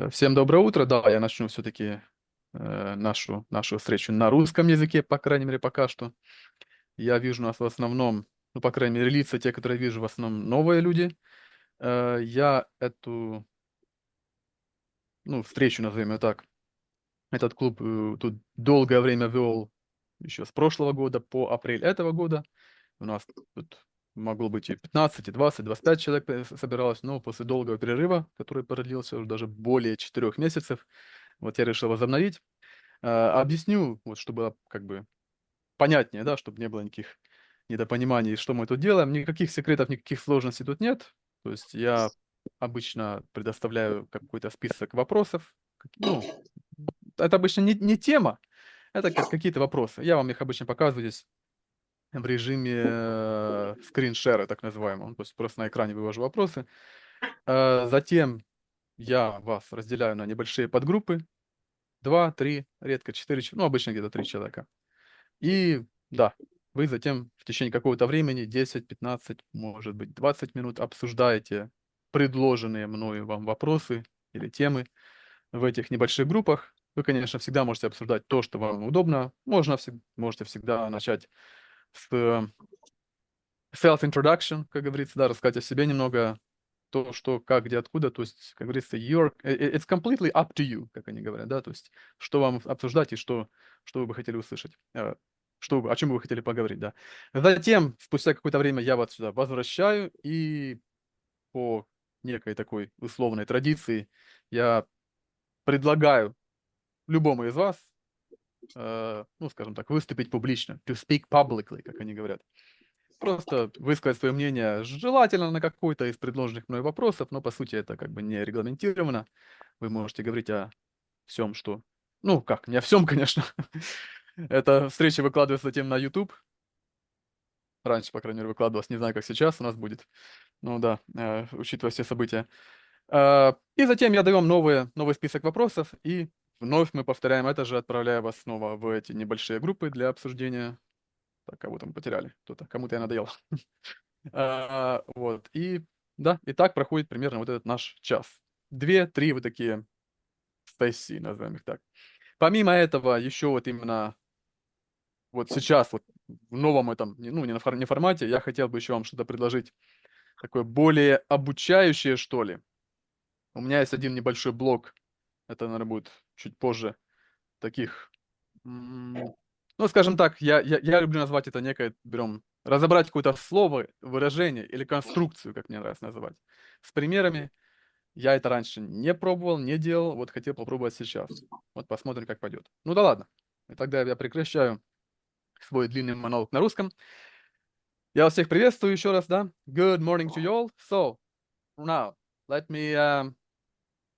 Всем доброе утро. Да, я начну все-таки нашу встречу на русском языке, по крайней мере, пока что. Я вижу нас в основном, ну, по крайней мере, лица, те, которые вижу, в основном новые люди. Я эту, ну, встречу, назовем ее так, этот клуб тут долгое время вел еще с прошлого года по апрель этого года. У нас тут могло быть и 15, и 20, 25 человек собиралось, но после долгого перерыва, который продлился уже даже более 4 месяцев, вот я решил возобновить. Объясню, вот чтобы как бы понятнее, да, чтобы не было никаких недопониманий, что мы тут делаем. Никаких секретов, никаких сложностей тут нет. То есть я обычно предоставляю какой-то список вопросов. Ну, это обычно не тема, это как какие-то вопросы. Я вам их обычно показываю здесь в режиме скриншера, так называемого. То есть просто на экране вывожу вопросы. Затем я вас разделяю на небольшие подгруппы. 2, 3, редко 4, ну, обычно где-то 3 человека. И да, вы затем в течение какого-то времени, 10, 15, может быть, 20 минут обсуждаете предложенные мною вам вопросы или темы в этих небольших группах. Вы, конечно, всегда можете обсуждать то, что вам удобно. Можете всегда начать с self-introduction, как говорится, да, рассказать о себе немного, то, что, как, где, откуда, то есть, как говорится, it's completely up to you, как они говорят, да, то есть, что вам обсуждать и что вы бы хотели услышать, о чем бы вы хотели поговорить, да. Затем, спустя какое-то время я вас сюда возвращаю, и по некой такой условной традиции я предлагаю любому из вас, ну, скажем так, выступить публично, to speak publicly, как они говорят. Просто высказать свое мнение, желательно на какой-то из предложенных мной вопросов, но по сути это как бы не регламентировано. Вы можете говорить о всем, что... Ну, как, не о всем, конечно. Эта встреча выкладывается затем на YouTube. Раньше, по крайней мере, выкладывалась. Не знаю, как сейчас у нас будет. Ну да, учитывая все события. И затем я даю вам новый список вопросов, и вновь мы повторяем это же, отправляя вас снова в эти небольшие группы для обсуждения. Так, кого там потеряли? Кто-то, кому-то я надоел. Вот, и да, и так проходит примерно вот этот наш час. 2-3 вот такие сессии, назовем их так. Помимо этого, еще вот именно вот сейчас, вот в новом этом, ну, не формате, я хотел бы еще вам что-то предложить такое более обучающее, что ли. У меня есть один небольшой блок, это, наверное, будет чуть позже, таких, ну, скажем так, я люблю назвать это некое, берем, разобрать какое-то слово, выражение или конструкцию, как мне нравится называть, с примерами. Я это раньше не пробовал, не делал, вот хотел попробовать сейчас. Вот посмотрим, как пойдет. Ну да ладно. И тогда я прекращаю свой длинный монолог на русском. Я вас всех приветствую еще раз, да? Good morning to you all. So, now, let me, um,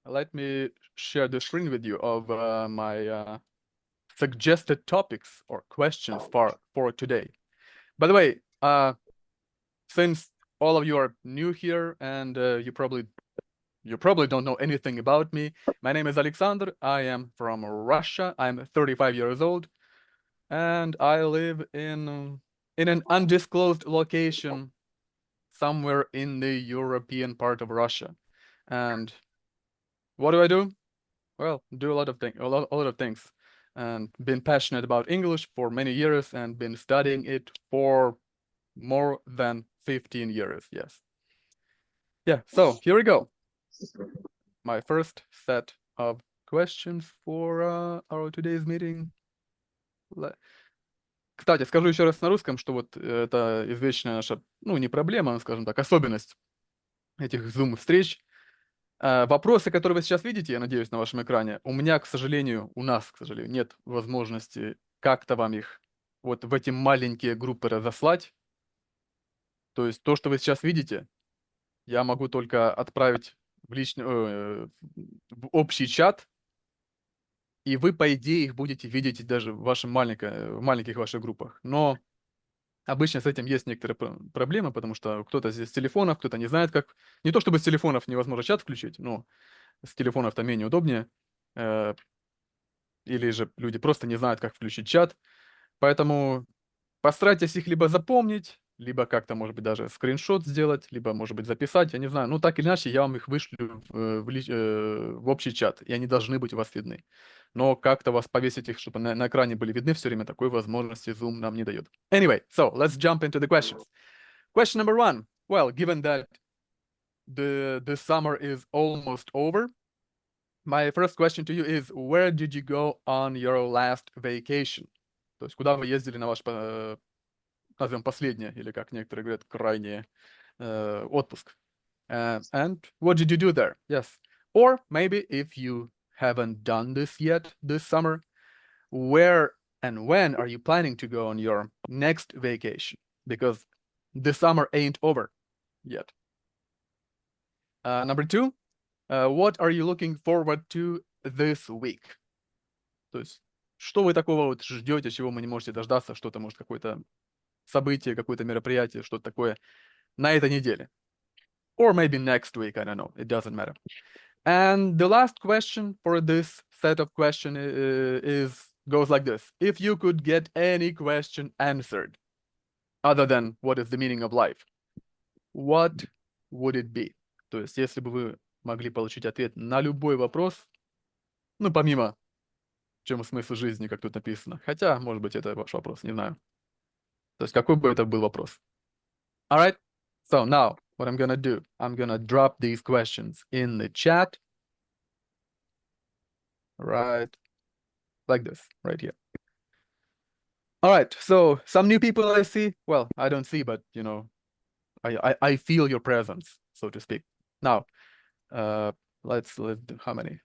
let me share the screen with you of my suggested topics or questions for today. By the way, since all of you are new here and you probably don't know anything about me. My name is Alexander. I am from Russia. I'm 35 years old, and I live in an undisclosed location somewhere in the European part of Russia. And what do? Well, do a lot of things, a lot of things, and been passionate about English for many years and been studying it for more than 15 years. Yes. Yeah. So here we go. My first set of questions for our today's meeting. Кстати, скажу еще раз на русском, что вот это извечная наша, ну, не проблема, но, скажем так, особенность этих Zoom-встреч. Вопросы, которые вы сейчас видите, я надеюсь, на вашем экране, у меня, к сожалению, у нас, к сожалению, нет возможности как-то вам их вот в эти маленькие группы разослать. То есть то, что вы сейчас видите, я могу только отправить в общий чат, и вы, по идее, их будете видеть даже в в маленьких ваших группах. Но обычно с этим есть некоторые проблемы, потому что кто-то здесь с телефонов, кто-то не знает, как... Не то чтобы с телефонов невозможно чат включить, но с телефонов-то менее удобнее. Э, Или же люди просто не знают, как включить чат. Поэтому постарайтесь их либо запомнить, либо как-то, может быть, даже скриншот сделать, либо, может быть, записать, я не знаю. Ну, так или иначе, я вам их вышлю в общий чат, и они должны быть у вас видны. Но как-то вас повесить их, чтобы на экране были видны все время, такой возможности Zoom нам не дает. Anyway, so let's jump into the questions. Question number one. Well, given that the summer is almost over, my first question to you is, where did you go on your last vacation? То есть, куда вы ездили на ваш, назовем, последнее, или как некоторые говорят, крайнее, отпуск? And what did you do there? Yes. Or maybe if you haven't done this yet this summer, where and when are you planning to go on your next vacation? Because the summer ain't over yet. Number two, what are you looking forward to this week? То есть, что вы такого вот ждете, чего вы не можете дождаться, что-то, может, какое-то событие, какое-то мероприятие, что-то такое на этой неделе? Or maybe next week, I don't know, it doesn't matter. And the last question for this set of questions goes like this. If you could get any question answered, other than what is the meaning of life, what would it be? То есть, если бы вы могли получить ответ на любой вопрос, ну, помимо в чем смысл жизни, как тут написано. Хотя, может быть, это ваш вопрос, не знаю. То есть, какой бы это был вопрос? Alright, so now, what I'm gonna do, I'm gonna drop these questions in the chat. Right, like this, right here. Alright, so some new people I see. Well, I don't see, but, you know, I feel your presence, so to speak. Now, let's do how many?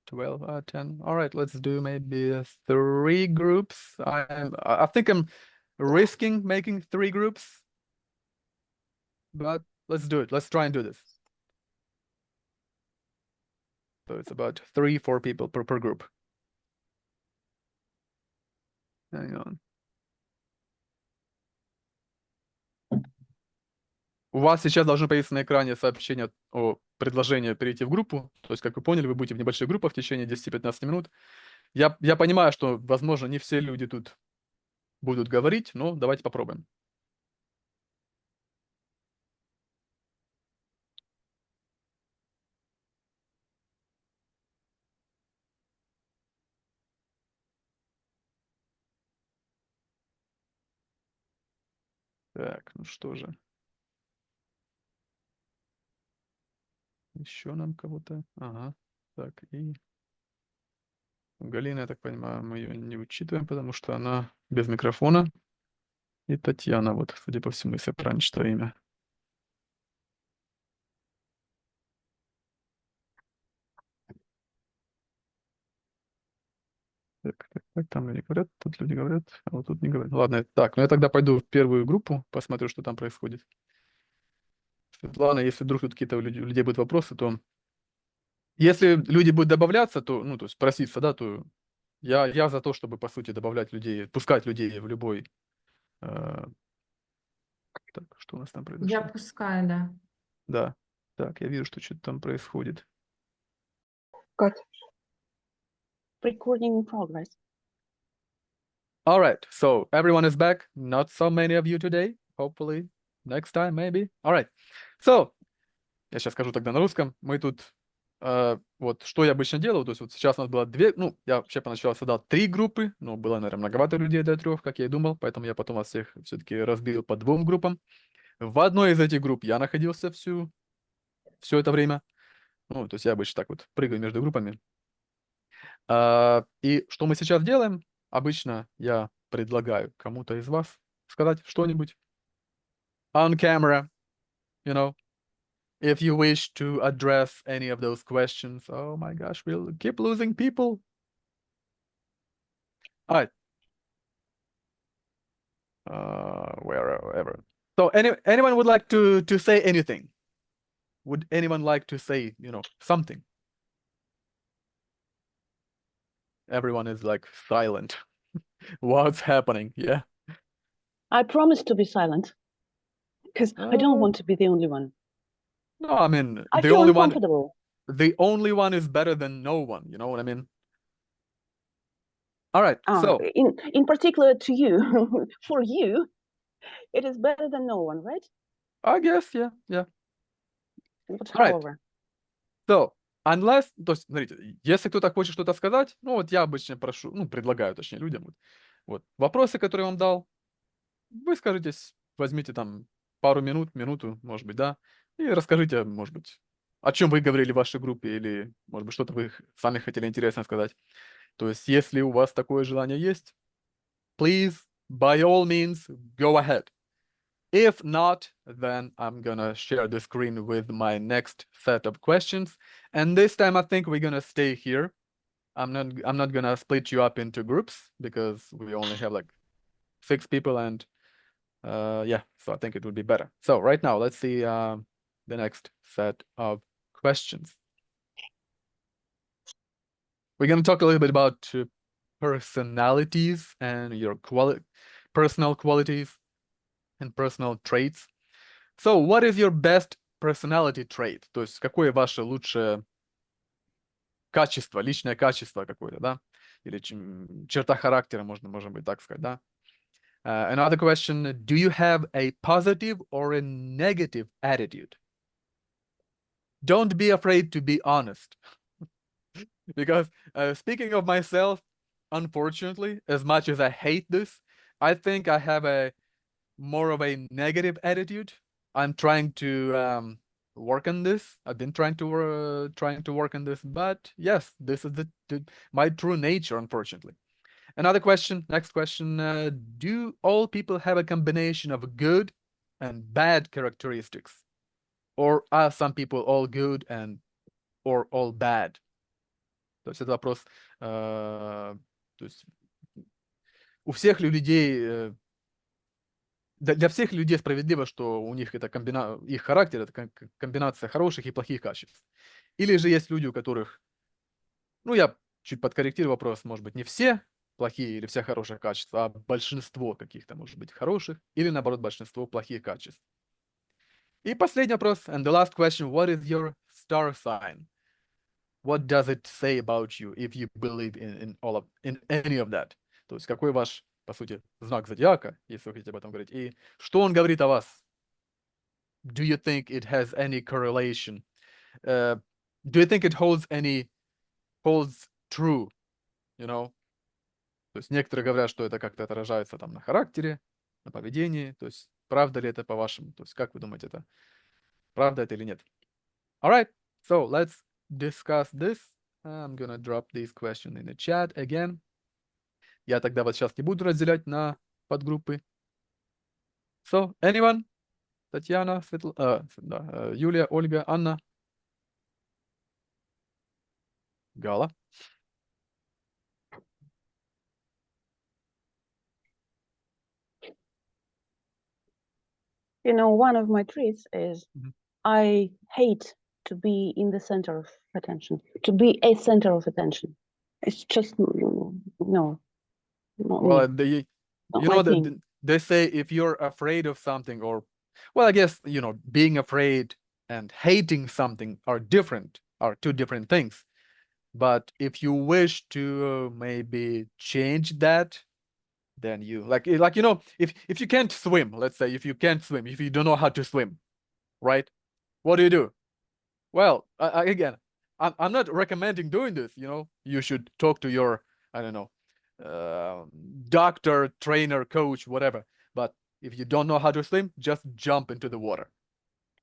12, 10. All right, let's do maybe 3 groups. I think I'm risking making 3 groups, but let's do it. Let's try and do this. So it's about 3-4 people per group. Hang on. У вас сейчас должно появиться на экране сообщение о предложении перейти в группу. То есть, как вы поняли, вы будете в небольших группах в течение 10-15 минут. Я понимаю, что, возможно, не все люди тут будут говорить, но давайте попробуем. Так, ну что же. Еще нам кого-то. Ага. Так, и Галина, я так понимаю, мы ее не учитываем, потому что она без микрофона. И Татьяна, вот, судя по всему, если я правильно читаю имя. Так, там люди говорят, тут люди говорят, а вот тут не говорят. Ладно, так, ну я тогда пойду в первую группу, посмотрю, что там происходит. Светлана, если вдруг тут какие-то у людей будут вопросы, то если люди будут добавляться, то, ну, то есть проситься, да, то я за то, чтобы, по сути, добавлять людей, пускать людей в любой... Так, что у нас там произошло? Я пускаю, да. Да, так, я вижу, что что-то там происходит. Got recording in progress. All right, so everyone is back. Not so many of you today. Hopefully, next time, maybe. All right, so, я сейчас скажу тогда на русском. Мы тут, вот, что я обычно делаю, то есть вот сейчас у нас было 2, ну, я вообще поначалу создал 3 группы, но было, наверное, многовато людей до 3, как я и думал, поэтому я потом вас всех все-таки разбил по 2 группам. В одной из этих групп я находился все это время. Ну, то есть я обычно так вот прыгаю между группами. И что мы сейчас делаем? Обычно я предлагаю кому-то из вас сказать что-нибудь on camera, you know, if you wish to address any of those questions. Oh my gosh, we'll keep losing people. All right. Wherever. So anyone would like to say anything? Would anyone like to say, you know, something? Everyone is like silent. What's happening? Yeah. I promise to be silent because I don't want to be the only one. No, I mean, I the feel only one, uncomfortable. the only one is better than no one. You know what I mean? All right. So in particular to you, for you, It is better than no one, right? I guess, yeah, yeah. But All right. however. So, unless, то есть, смотрите, если кто-то хочет что-то сказать, ну вот я обычно прошу, ну, предлагаю, точнее, людям, вот вопросы, которые я вам дал, вы скажитесь, возьмите там пару минут, минуту, может быть, да, и расскажите, может быть, о чем вы говорили в вашей группе, или, может быть, что-то вы сами хотели интересно сказать. То есть, если у вас такое желание есть, please, by all means, go ahead. If not, then I'm gonna share the screen with my next set of questions. And this time I think we're gonna stay here. I'm not gonna split you up into groups because we only have like 6 people and yeah, so I think it would be better. So right now, let's see the next set of questions. We're gonna talk a little bit about personalities and your personal qualities and personal traits. So, what is your best personality trait? То есть, какое ваше лучшее качество, личное качество какое-то, да? Или черта характера, можно быть так сказать, да? Another question, do you have a positive or a negative attitude? Don't be afraid to be honest. Because speaking of myself, unfortunately, as much as I hate this, I think I have a more of a negative attitude. I'm trying to work on this. I've been trying to work on this, but yes, this is my true nature, unfortunately. Another question, next question, do all people have a combination of good and bad characteristics? Or are some people all good or all bad? То есть это вопрос, то есть у всех людей, для всех людей справедливо, что у них это их характер, это комбинация хороших и плохих качеств. Или же есть люди, у которых, ну, я чуть подкорректирую вопрос, может быть, не все плохие или все хорошие качества, а большинство каких-то, может быть, хороших, или, наоборот, большинство плохих качеств. И последний вопрос, and the last question, what is your star sign? What does it say about you if you believe in any of that? То есть какой ваш, по сути, знак зодиака, если вы хотите об этом говорить, и что он говорит о вас? Do you think it has any correlation? Do you think it holds true? You know? То есть некоторые говорят, что это как-то отражается там на характере, на поведении. То есть правда ли это по-вашему? То есть как вы думаете, это правда это или нет? Alright, so let's discuss this. I'm gonna drop these questions in the chat again. Я тогда вот сейчас не буду разделять на подгруппы. So, anyone? Татьяна, Юлия, Ольга, Анна, Гала. You know, one of my traits is I hate to be in the center of attention, to be a center of attention. It's just, no, not Well, me. Not you my know, thing. they say if you're afraid of something or, well, I guess, you know, being afraid and hating something are two different things. But if you wish to maybe change that, then you like you know, if you can't swim, let's say if you can't swim, if you don't know how to swim, right? What do? Well, again, I'm not recommending doing this, you know. You should talk to your, I don't know, doctor, trainer, coach, whatever. But if you don't know how to swim, just jump into the water.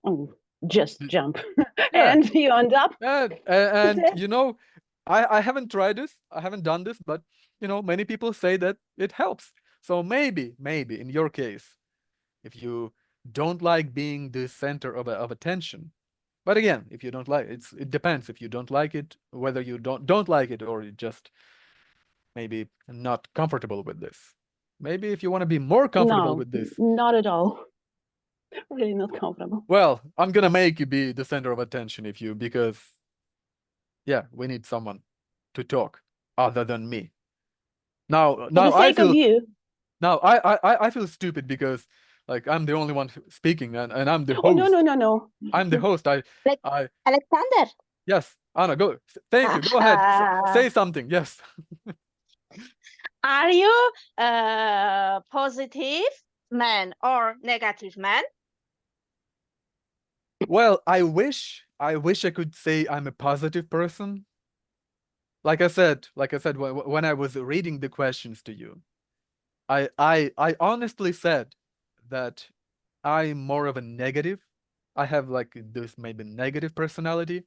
Oh, just jump. Yeah. And you end up. And you know, I haven't tried this, I haven't done this, but you know, many people say that it helps. So maybe in your case, if you don't like being the center of attention, but again, if you don't like it, it depends. If you don't like it, whether you don't like it or you just maybe not comfortable with this. Maybe if you want to be more comfortable with this. Not at all. Really not comfortable. Well, I'm gonna make you be the center of attention because yeah, we need someone to talk other than me. Now For the sake of you. Now I feel stupid because like I'm the only one speaking and I'm the host. Oh no. I'm the host. I Alexander. Yes, Anna, go. Thank you. Go ahead. Say something. Yes. Are you positive, man or negative man? Well, I wish I could say I'm a positive person. Like I said, when I was reading the questions to you, I honestly said that I'm more of a negative. I have like this maybe negative personality.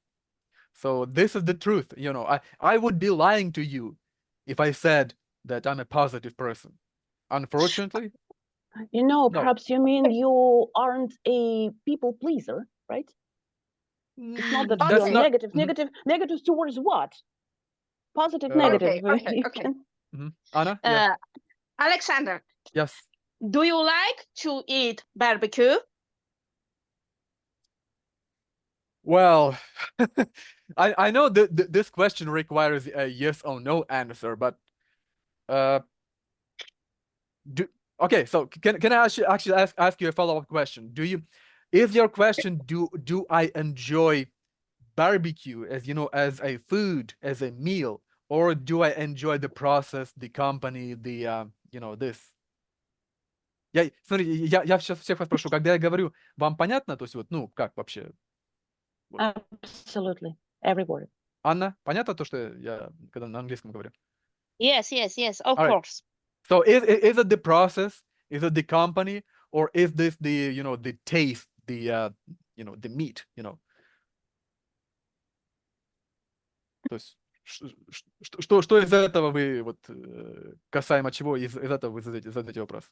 So this is the truth. You know, I would be lying to you if I said that I'm a positive person. Unfortunately, You know, no. perhaps you mean you aren't a people pleaser, right? It's not that That's you're not. negative. Negative towards what? Positive, Uh, negative. Okay. You can- Anna? Yeah. Alexander, Yes. do you like to eat barbecue? Well, I know that this question requires a yes or no answer, but okay, so can I actually ask you a follow-up question? Is your question do I enjoy barbecue as, you know, as a food, as a meal, or do I enjoy the process, the company, the you know, this? Смотри, я сейчас всех вас прошу, когда я говорю, вам понятно, то есть вот, ну, как вообще? Absolutely. Every word. Анна, понятно то, что я когда на английском говорю? Yes, of All right. course. So is it the process? Is it the company? Or is this the, you know, the taste, the you know, the meat, you know? То есть что из этого вы вот касаемо чего из этого вы задаете вопрос?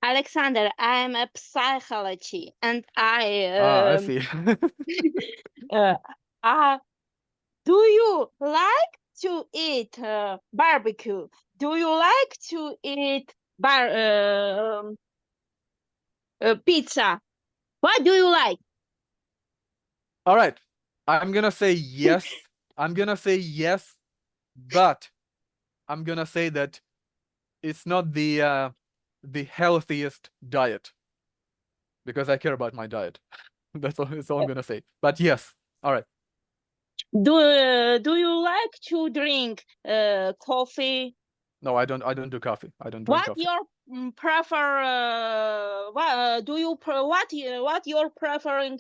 Alexander, I'm a psychology and I see. Do you like to eat barbecue? Do you like to eat pizza? What do you like? All right. I'm gonna say yes. I'm gonna say yes, but I'm gonna say that it's not the healthiest diet because I care about my diet. That's all I'm gonna say. But yes. All right. Do you like to drink coffee? No, I don't do coffee. I don't drink What coffee. your prefer? What your preferring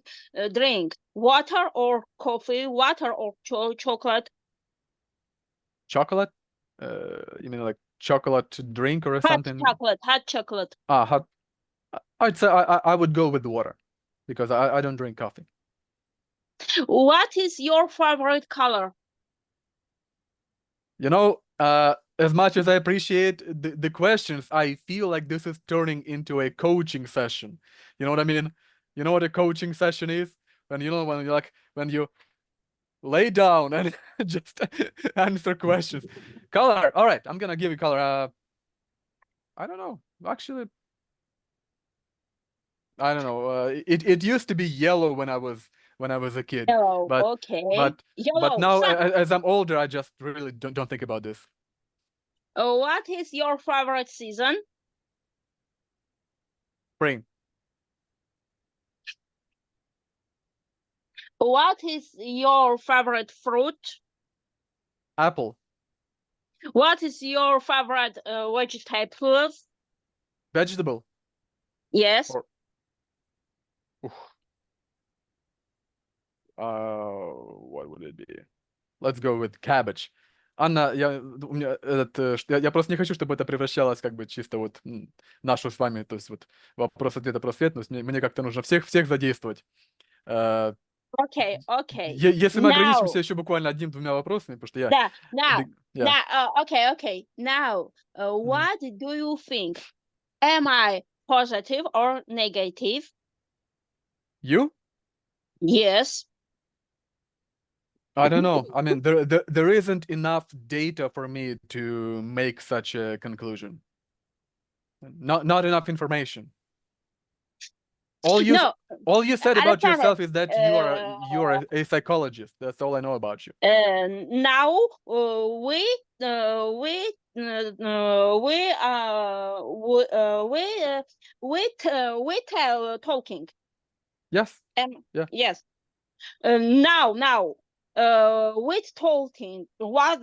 drink? Water or coffee? Water or chocolate? Chocolate? You mean like chocolate drink or something? Hot chocolate. Hot. I'd say I would go with the water because I don't drink coffee. What is your favorite color? You know, as much as I appreciate the questions, I feel like this is turning into a coaching session. You know what I mean? You know what a coaching session is? When you lay down and just answer questions. Color. All right, I'm gonna give you color. I don't know. Actually, I don't know. It used to be yellow when I was a kid. Yellow. But Okay. but Yellow. now as I'm older, I just really don't think about this. What is your favorite season? Spring. What is your favorite fruit? Apple. What is your favorite vegetables? Vegetable. Yes. Or, what would it be? Let's go with cabbage. Анна, я просто не хочу, чтобы это превращалось как бы чисто вот нашу с вами, то есть вот вопрос-ответ, вопрос-ответ, но мне как-то нужно всех задействовать. Okay. Если мы ограничимся еще буквально одним-двумя вопросами, потому что я... Okay. Now, what do you think? Am I positive or negative? You? Yes. I don't know. I mean, there isn't enough data for me to make such a conclusion. Not enough information. All you said about yourself is that you are a psychologist. That's all I know about you. Now we tell talking. Yes. Yeah. Yes. Now with talking. What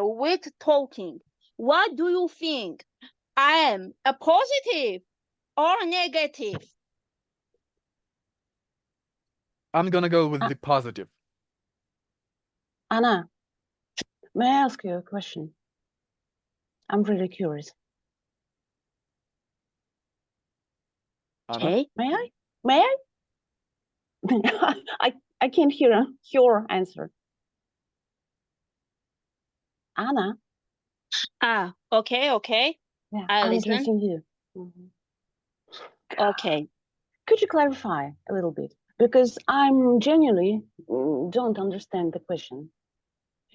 with talking? What do you think? I am a positive or negative? I'm gonna go with the positive. Anna, may I ask you a question? I'm really curious. Anna? Okay. May I? May I? I can't hear your answer. Anna? Okay. Yeah, I I'm listen. addressing you. Mhm. Okay. Could you clarify a little bit? Because I'm genuinely don't understand the question.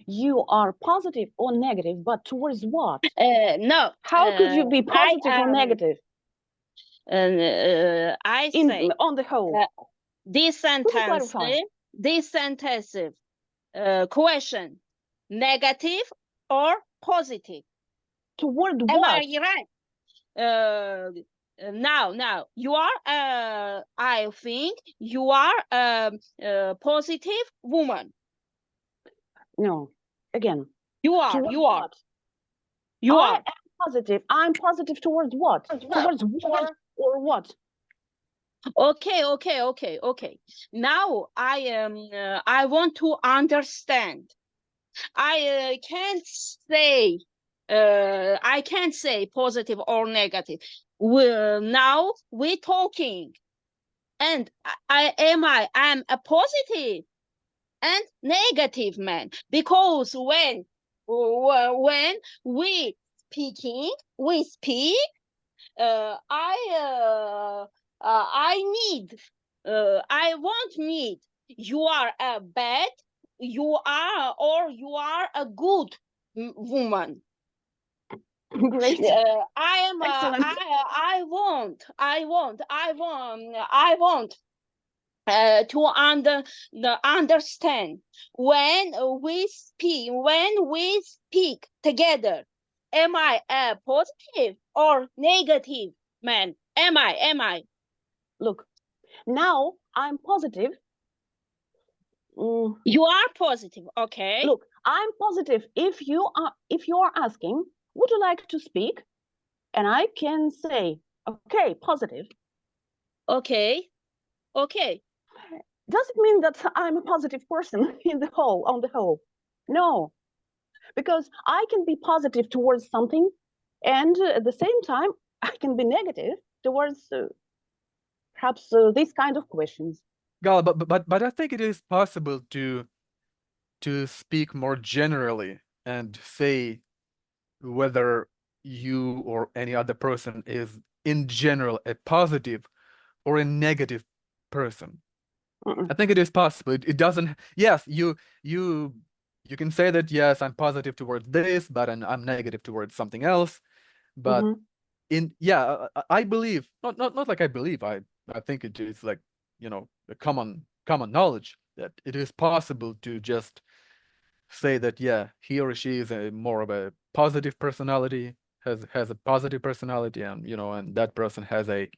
You are positive or negative, but towards what? No. How could you be I positive or am. negative I say on the whole? this Could you sentence. clarify? This sentence. Question: negative or positive? Toward Am what? I right? Now you are. I think you are a positive woman. No. Again. You are. Towards You are. what? You I are. am positive. I'm positive towards what? Towards war or what? Okay. Now I am. I want to understand. I can't say. I can't say positive or negative. Now we're talking, and I am a positive and negative man, because when we speak, I won't need you are a bad, you are a good woman. Great. I am. Excellent. I want to understand when we speak together. Am I a positive or negative man? Am I? Look, now I'm positive. You are positive, okay? Look, I'm positive. If you are asking, would you like to speak? And I can say, okay, positive. Okay. Does it mean that I'm a positive person on the whole? No, because I can be positive towards something, and at the same time, I can be negative towards perhaps these kind of questions. Gal, but I think it is possible to speak more generally and say whether you or any other person is in general a positive or a negative person. I think it is possible. It doesn't. Yes, you can say that yes, I'm positive towards this, but I'm negative towards something else. But I believe not like I believe. I think it is like, a common knowledge that it is possible to just say that he or she is a more of a positive personality, has a positive personality, and and that person has a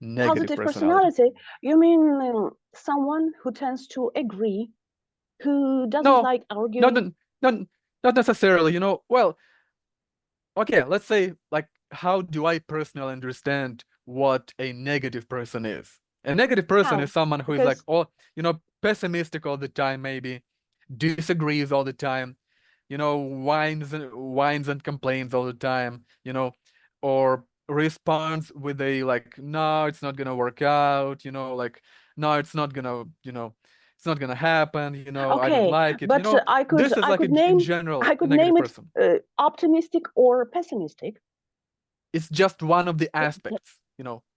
negative Positive personality. personality? You mean someone who tends to agree, who doesn't No, like arguing? not necessarily. Well, okay, let's say, like, how do I personally understand what a negative person is? A negative person How? is someone who is like Because pessimistic all the time, maybe disagrees all the time, whines and complains all the time, or responds with a like, no, it's not gonna work out, like, no, it's not gonna, it's not gonna happen, I don't okay, like it, but this is like in general a negative it person. optimistic or pessimistic. It's just one of the aspects,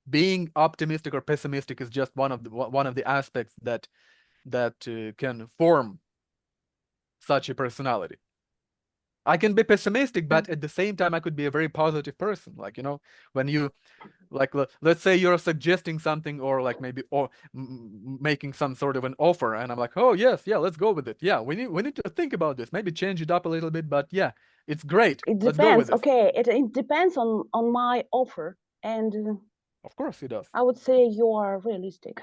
being optimistic or pessimistic is just one of the aspects that can form such a personality. I can be pessimistic, but at the same time, I could be a very positive person. Like, when you, like, let's say you're suggesting something, or like maybe, or making some sort of an offer, and I'm like, oh yes, yeah, let's go with it. Yeah, we need to think about this, maybe change it up a little bit, but yeah, it's great. It Let's go with depends. this. Okay, it depends on my offer, and Of course it does. I would say you are realistic.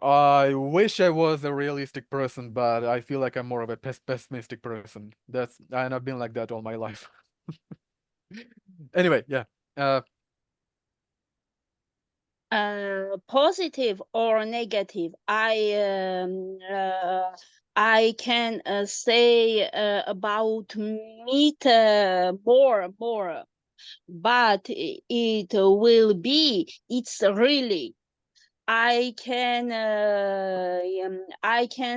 I wish I was a realistic person, but I feel like I'm more of a pessimistic person. And I've been like that all my life. Anyway, yeah. Positive or negative, I can say about meet more, but it will be, it's really, I can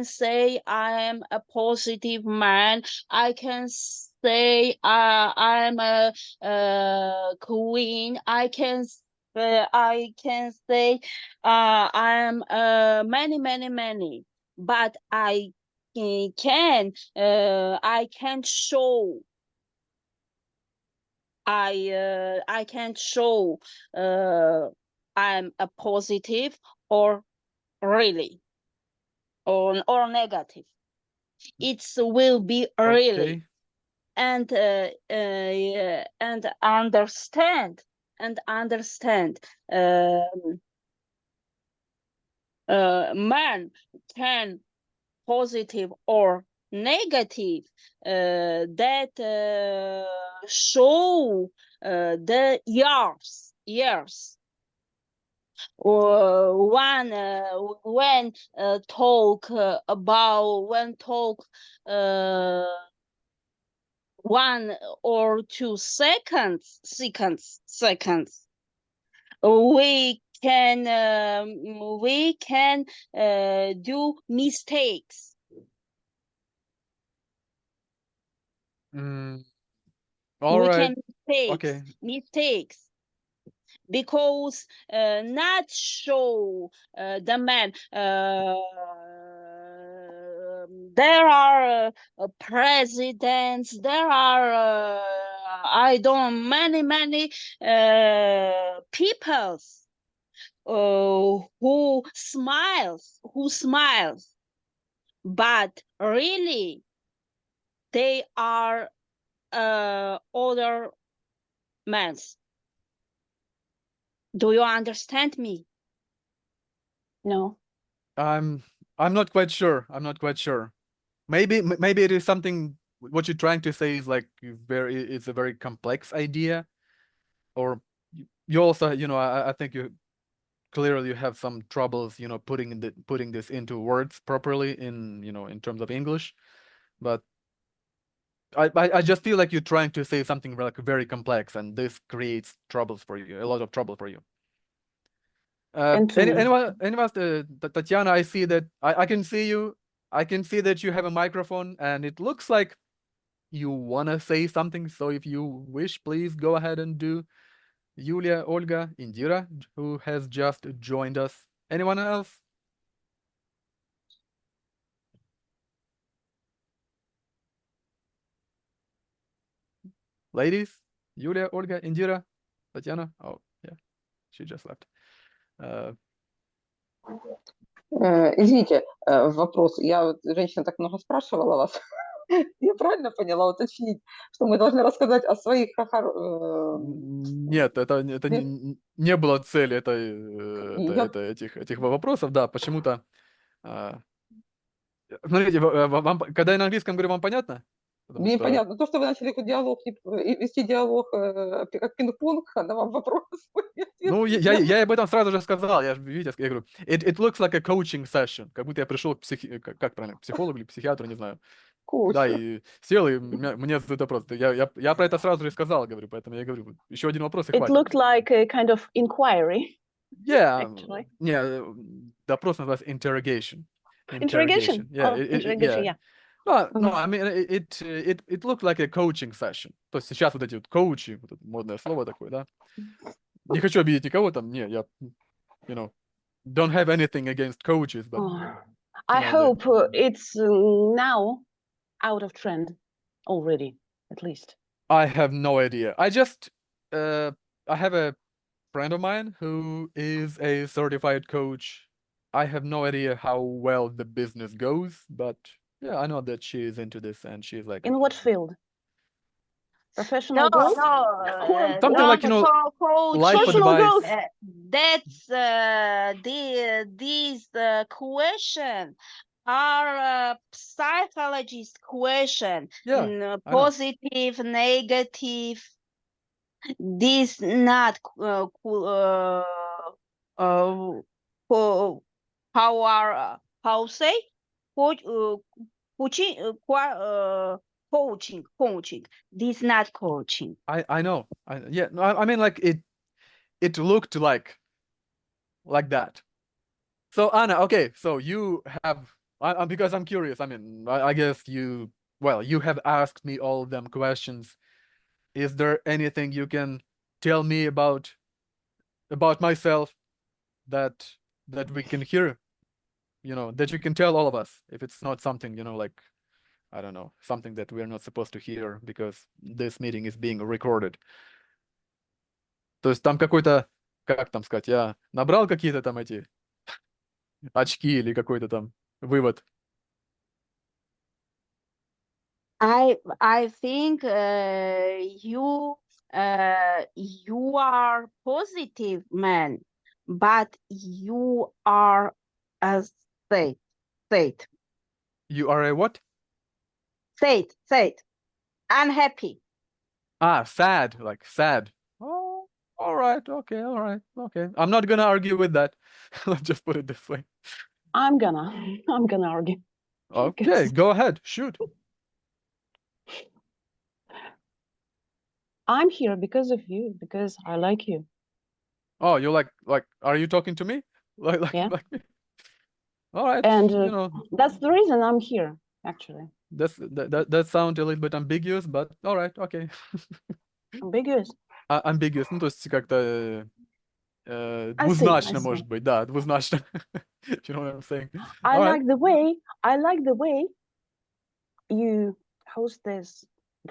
say I am a positive man. I can say I'm a queen. I can say I'm many. But I can show. I can't show I'm a positive or really or negative. It will be really. Okay. And understand man can positive or negative that show the years or one when talk about when talk 1 or 2 seconds we can do mistakes. All we right. can Okay. mistakes because not show the man. There are presidents. There are I don't many peoples who smiles, but really they are other men's. Do you understand me? No. I'm not quite sure. I'm not quite sure. Maybe it is something. What you're trying to say is like it's a very complex idea, or you also, I think you clearly have some troubles, putting this into words properly in terms of English, but I just feel like you're trying to say something like very complex, and this creates troubles for you, a lot of trouble for you. And to me. Anyone else? Tatiana, I see that I can see you. I can see that you have a microphone, and it looks like you wanna say something. So if you wish, please go ahead and do. Yulia, Olga, Indira, who has just joined us. Anyone else? Ladies? Yulia, Olga, Indira, Tatiana? Oh, yeah, she just left. Извините, вопрос. Я вот, женщина так много спрашивала вас. Я правильно поняла, уточнить, что мы должны рассказать о своих... Нет, это не было цели этих вопросов, да, почему-то. Смотрите, когда я на английском говорю, вам понятно? Мне понятно. То, что вы начали диалог, вести диалог как пинг-понг, а на вам вопрос. Ну, я об этом сразу же сказал. Я говорю, it looks like a coaching session. Как будто я пришел к как правильно, психологу или психиатру, не знаю. Да, и сел, и мне задают вопрос. Я про это сразу же сказал, говорю, поэтому я говорю, еще один вопрос и It хватит. looked like a kind of inquiry. Yeah, Actually. Допрос называется interrogation. Interrogation. Yeah, interrogation, yeah. No, I mean, it looked like a coaching session. То есть сейчас вот эти вот коучи, вот это модное слово такое, да. Не хочу обидеть никого там, не, я, don't have anything against coaches, but... I hope it's now out of trend already, at least. I have no idea. I have a friend of mine who is a certified coach. I have no idea how well the business goes, but yeah, I know that she is into this, and she's like... In what field? Professional growth? Something like, life advice. That's these question are psychologist question. Yeah, positive, negative. This not how say coaching. This not coaching. I know. Yeah. No, I mean, like it looked like that. So Anna, okay. So you have, because I'm curious. I mean, I guess you have asked me all of them questions. Is there anything you can tell me about myself that we can hear? That you can tell all of us, if it's not something, like, I don't know, something that we're not supposed to hear because this meeting is being recorded. То есть там какой-то, как там сказать, я набрал какие-то там эти очки или какой-то там вывод. I think you are positive man, but you are a state. You are a what? State. Unhappy. Sad, like sad. Oh, all right, okay. I'm not gonna argue with that. Let's just put it this way. I'm gonna argue. Okay, go ahead, shoot. I'm here because of you, because I like you. Oh, you like, are you talking to me? Yeah. Like me? All right, And that's the reason I'm here, actually. that sounds a little bit ambiguous, but all right, okay. Ambiguous. Ambiguous, ну, то есть как-то I двузначно, see. может быть, да, двузначно. You know what I'm saying? I All like the way you host the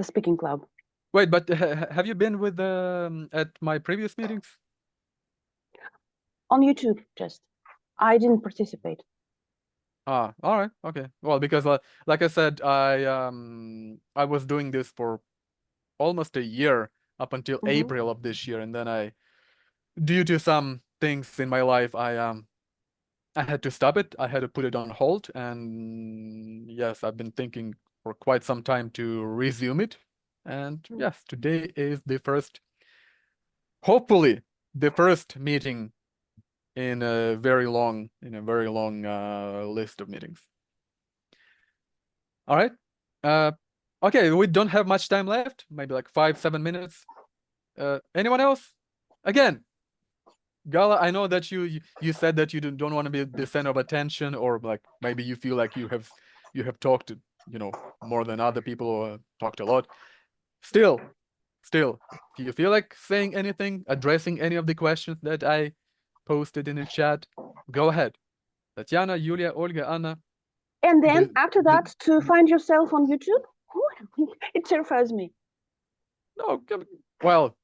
speaking club. Wait, but have you been with at my previous meetings? On YouTube, just. I didn't participate. All right, okay. Well, because like I said, I was doing this for almost a year up until April of this year, and then due to some things in my life, I had to stop it. I had to put it on hold, and yes, I've been thinking for quite some time to resume it. And yes, today is hopefully the first meeting in a very long list of meetings. All right. Okay, we don't have much time left, maybe like 5-7 minutes. Anyone else? Again, Gala, I know that you said that you don't want to be the center of attention, or like maybe you feel like you have talked, more than other people, or talked a lot. Still, if you feel like saying anything, addressing any of the questions that I posted in the chat, go ahead. Tatiana, Yulia, Olga, Anna. And then after that, to find yourself on YouTube, it terrifies me. No, well,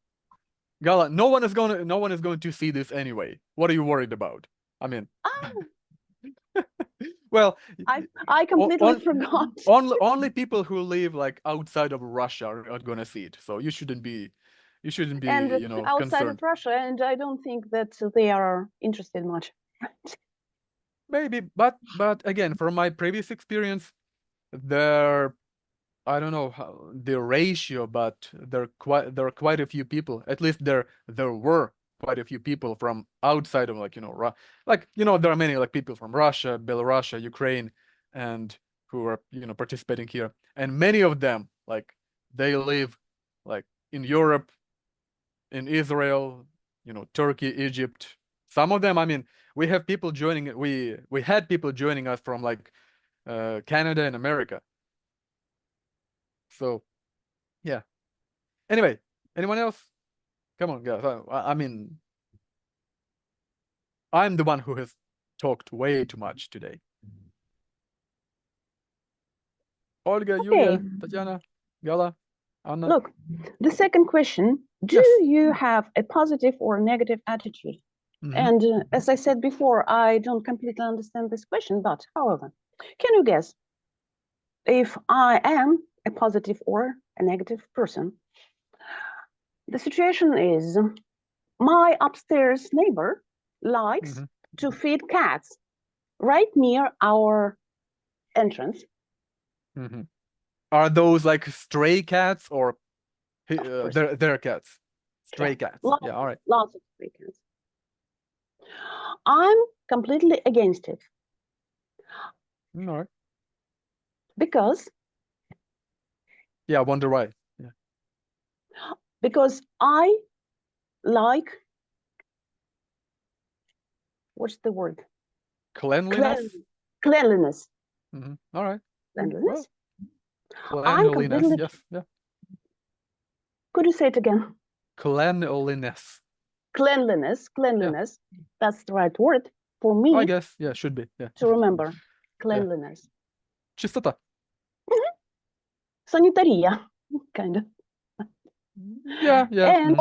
Gala, no one is going to see this anyway. What are you worried about? I mean, well, I completely forgot. Only people who live like outside of Russia are gonna see it. So you shouldn't be and outside concerned. of Russia, and I don't think that they are interested much. Maybe, but again, from my previous experience, I don't know how the ratio, but there are quite a few people. At least there were quite a few people from outside of there are many like people from Russia, Belarus, Ukraine, and who are participating here, and many of them like they live like in Europe, in Israel, Turkey, Egypt. Some of them, I mean, we have people joining. We had people joining us from like Canada and America. So, yeah. Anyway, anyone else? Come on, guys. I mean, I'm the one who has talked way too much today. Olga, Okay. Yulia, Tatiana, Gala, Anna. Look, the second question, do you have a positive or negative attitude? And as I said before, I don't completely understand this question, but however, can you guess if I am a positive or a negative person? The situation is my upstairs neighbor likes to feed cats right near our entrance. Are those like stray cats or their cats? Stray cats. Lots, Yeah, all right. lots of stray cats. I'm completely against it All right. because Yeah, I wonder why. Yeah. I like, what's the word? Cleanliness. Cleanliness. All right. Cleanliness. Well, I'm cleanliness. completely. Yes. Yeah. Could you say it again? Cleanliness. Cleanliness. Cleanliness. That's the right word for me I guess. Yeah, should be. Yeah. to remember. Cleanliness. Чистота. Sanitaria, kind of. Yeah. Yeah. And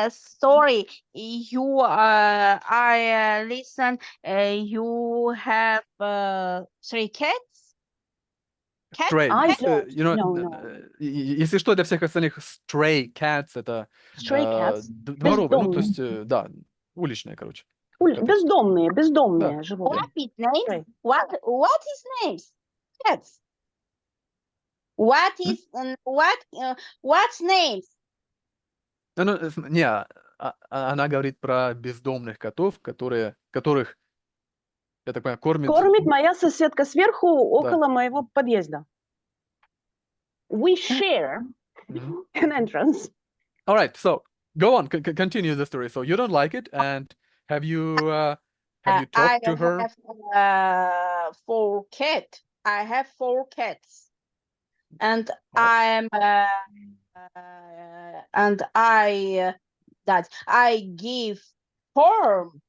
Sorry, you I listen. You have 3 cats? Cats? Stray. I You don't. know, No. если что, для всех остальных stray cats это Stray cats. дворовые, ну, то есть, да, уличные, короче. Бездомные Да. животные. What is names? Stray. What is names? Cats. What is what's names? Ну, не, она говорит про бездомных котов, которых, я так понимаю, Кормит моя соседка сверху около моего подъезда. We share an entrance. All right, so go on, continue the story. So you don't like it, and have you talked to her? I have 4 cats. I have 4 cats, and I give form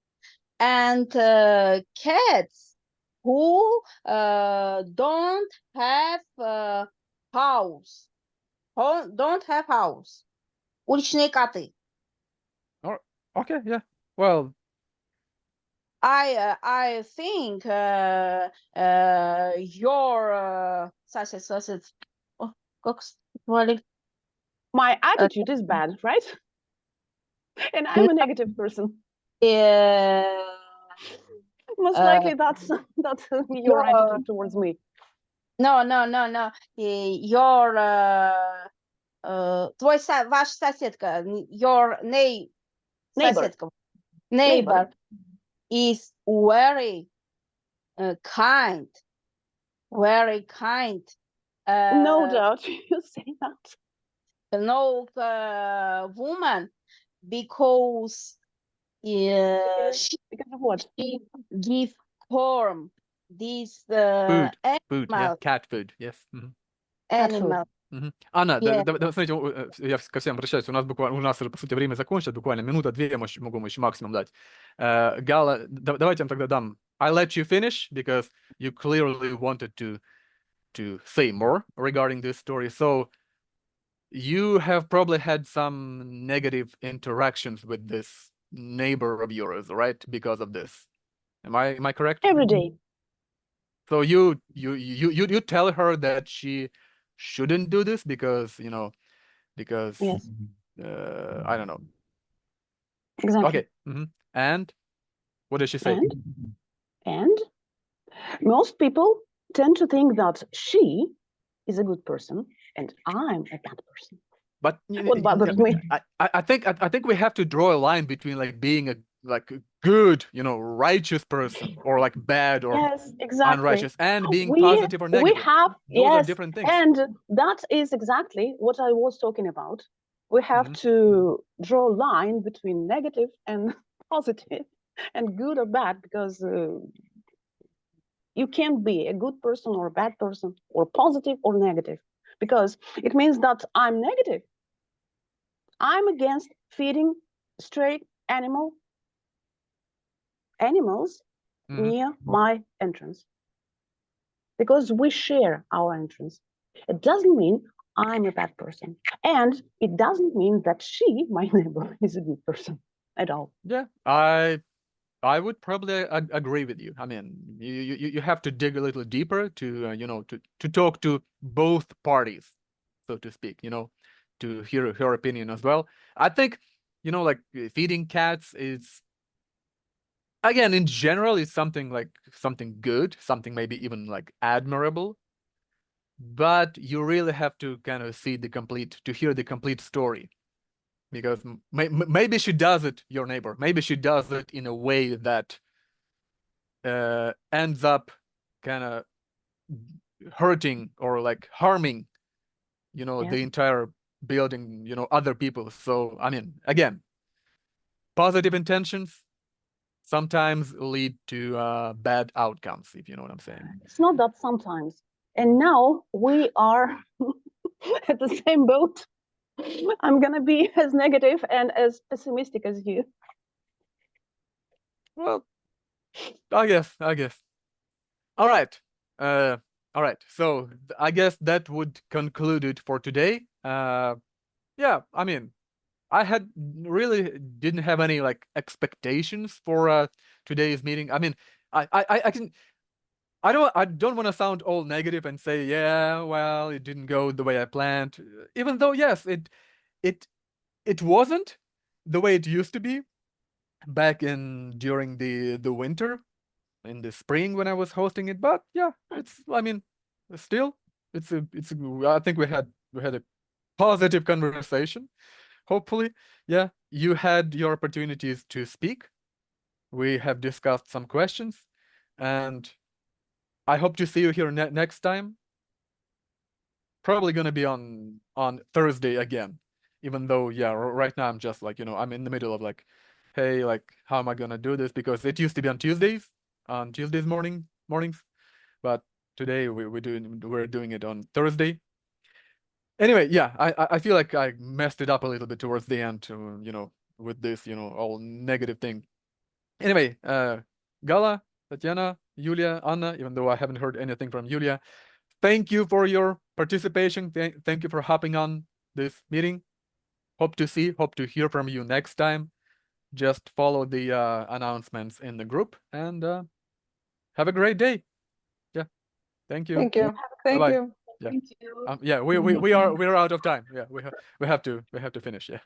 and cats who don't have house. Don't have house. Уличные коты. Okay, yeah. Well, I think your сосед. Как звали? My attitude is bad, right? And I'm a negative person. Most likely that's your attitude towards me. No. Your ваша соседка, your neighbor is very kind, very kind. No doubt you say that. No woman, because Because of what? she give form this food, yeah, animal. cat food, yes. Animal. Анна, Yeah. смотрите, я ко всем обращаюсь, у нас, по сути, время закончится, буквально минута-две могу еще максимум дать. Гала, давайте я вам тогда дам. I let you finish, because you clearly wanted to say more regarding this story. So, you have probably had some negative interactions with this neighbor of yours, right? Because of this. Am I correct? Every day. So you tell her that she shouldn't do this because Yes. I don't know. Exactly. Okay. And what does she say? And most people tend to think that she is a good person and I'm a bad person. But What bothers me? I think we have to draw a line between like being a good, righteous person, or like bad or Yes, exactly. unrighteous, and being positive or negative. Those are different things. And that is exactly what I was talking about. We have to draw a line between negative and positive and good or bad, because you can't be a good person or a bad person, or positive or negative, because it means that I'm negative. I'm against feeding stray animals near my entrance, because we share our entrance. It doesn't mean I'm a bad person, and it doesn't mean that she, my neighbor, is a good person at all. Yeah, I would probably agree with you. I mean, you have to dig a little deeper to to talk to both parties, so to speak, to hear her opinion as well. I think, like feeding cats is, again, in general, is something good, something maybe even like admirable. But you really have to kind of hear the complete story, because maybe she does it, your neighbor, maybe she does it in a way that ends up kind of hurting or like harming, you know, Yes. the entire building, you know, other people. So, I mean, again, positive intentions sometimes lead to bad outcomes, if you know what I'm saying. It's not that sometimes. And now we are at the same boat. I'm gonna be as negative and as pessimistic as you. Well, I guess. All right. All right. So I guess that would conclude it for today. Yeah, I mean, I had really didn't have any like expectations for today's meeting. I mean, I don't want to sound all negative and say, yeah, well, it didn't go the way I planned. Even though, yes, it wasn't the way it used to be back during the winter, in the spring when I was hosting it. But yeah, I mean, still, I think we had a positive conversation. Hopefully, yeah, you had your opportunities to speak. We have discussed some questions, and I hope to see you here next time. Probably gonna be on Thursday again, even though, yeah, right now I'm just like, you know, I'm in the middle of like, hey, like, how am I gonna do this? Because it used to be on Tuesdays mornings, but today we're doing it on Thursday. Anyway, yeah, I feel like I messed it up a little bit towards the end, you know, with this, you know, all negative thing. Anyway, Gala, Tatiana, Yulia, Anna, even though I haven't heard anything from Yulia, thank you for your participation. Thank you for hopping on this meeting. Hope to hear from you next time. Just follow the announcements in the group, and have a great day. Yeah, thank you. Thank you. Thank Bye-bye. you. Yeah. Thank you. Yeah, we're out of time. Yeah, we have to finish. Yeah.